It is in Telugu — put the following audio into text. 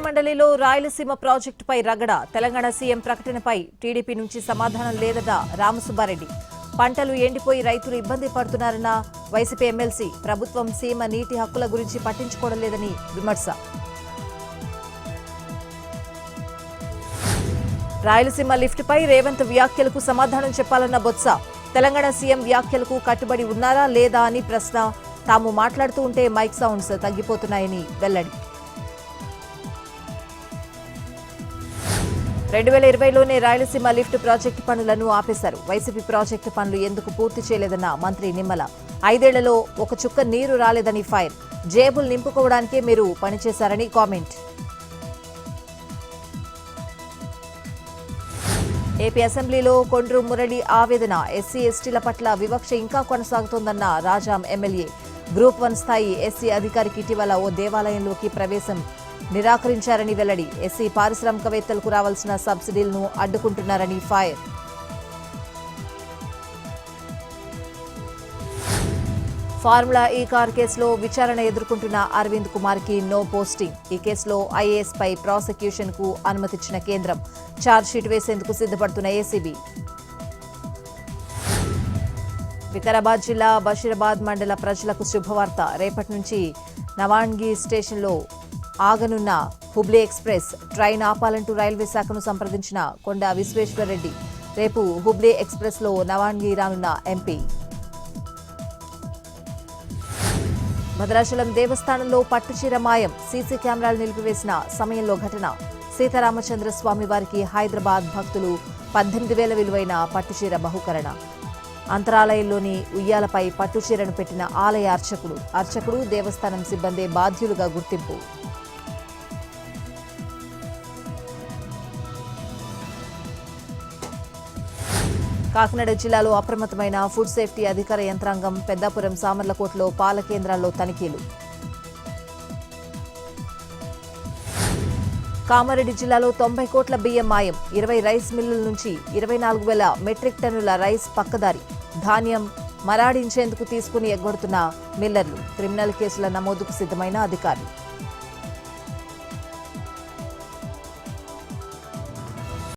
శాసనమండలిలో రాయలసీమ ప్రాజెక్టుపై రగడ. తెలంగాణ సీఎం ప్రకటనపై టీడీపీ నుంచి సమాధానం లేదట రామసుబ్బారెడ్డి. పంటలు ఎండిపోయి రైతులు ఇబ్బంది పడుతున్నారన్న వైసీపీ ఎమ్మెల్సీ. ప్రభుత్వం సీమ నీటి హక్కుల గురించి పట్టించుకోవడం లేదని విమర్శ. రాయలసీమ లిఫ్ట్పై రేవంత్ వ్యాఖ్యలకు సమాధానం చెప్పాలన్న బొత్స. తెలంగాణ సీఎం వ్యాఖ్యలకు కట్టుబడి ఉన్నారా లేదా అని ప్రశ్న. తాము మాట్లాడుతూ ఉంటే మైక్ సౌండ్స్ తగ్గిపోతున్నాయని వెల్లడి. 2020లోనే రాయలసీమ లిఫ్ట్ ప్రాజెక్టు పనులను ఆపేశారు. వైసీపీ ప్రాజెక్టు పనులు ఎందుకు పూర్తి చేయలేదన్న మంత్రి నిమ్మల. 5 ఏళ్లలో ఒక చుక్క నీరు రాలేదని ఫైర్. జేబులు నింపుకోవడానికే మీరు పనిచేశారని కామెంట్. ఏపీ అసెంబ్లీలో కొండ్రు మురళి ఆవేదన. ఎస్సీ ఎస్టీల పట్ల వివక్ష ఇంకా కొనసాగుతోందన్న రాజాం ఎమ్మెల్యే. గ్రూప్ 1 స్థాయి ఎస్సీ అధికారికి ఇటీవల ఓ దేవాలయంలోకి ప్రవేశం నిరాకరించారని వెల్లడి. ఎస్సీ పారిశ్రామికవేత్తలకు రావాల్సిన సబ్సిడీలను అడ్డుకుంటున్నారని ఫైర్. ఫార్ములా ఈ కార్ కేసులో విచారణ ఎదుర్కొంటున్న అరవింద్ కుమార్ కి నో పోస్టింగ్. ఈ కేసులో ఐఏఎస్ పై ప్రాసిక్యూషన్ కు అనుమతిచ్చిన కేంద్రం. ఛార్జ్షీట్ వేసేందుకు సిద్ధపడుతున్న ఏసీబీ. వికారాబాద్ జిల్లా బషీరాబాద్ మండల ప్రజలకు శుభవార్త. రేపటి నుంచి నవాన్గి స్టేషన్లో ఆగనున్న హుబ్లీ ఎక్స్ప్రెస్ ట్రైన్ ఆపాలంటూ రైల్వే శాఖను సంప్రదించిన కొండా విశ్వేశ్వరరెడ్డి. రేపు హుబ్లీ ఎక్స్ప్రెస్లో నవాన్గి రానున్న ఎంపీ. భద్రాచలం దేవస్థానంలో పట్టుచీర మాయం. సీసీ కెమెరాలు నిలిపివేసిన సమయంలో ఘటన. సీతారామచంద్ర స్వామి వారికి హైదరాబాద్ భక్తులు 18,000 విలువైన పట్టుచీర బహుకరణ. అంతరాలయంలోని ఉయ్యాలపై పట్టుచీరను పెట్టిన ఆలయ అర్చకుడు దేవస్థానం సిబ్బంది బాధ్యులుగా గుర్తింపు. కాకినాడ జిల్లాలో అప్రమత్తమైన ఫుడ్ సేఫ్టీ అధికార యంత్రాంగం. పెద్దాపురం సామర్లకోటలో పాల కేంద్రాల్లో తనిఖీలు. కామారెడ్డి జిల్లాలో 90 కోట్ల బియ్యం మాయం. 20 రైస్ మిల్లుల నుంచి 24,000 మెట్రిక్ టన్నుల రైస్ పక్కదారి. ధాన్యం మరాడించేందుకు తీసుకుని ఎగ్గొడుతున్న మిల్లర్లు. క్రిమినల్ కేసుల నమోదుకు సిద్ధమైన అధికారులు.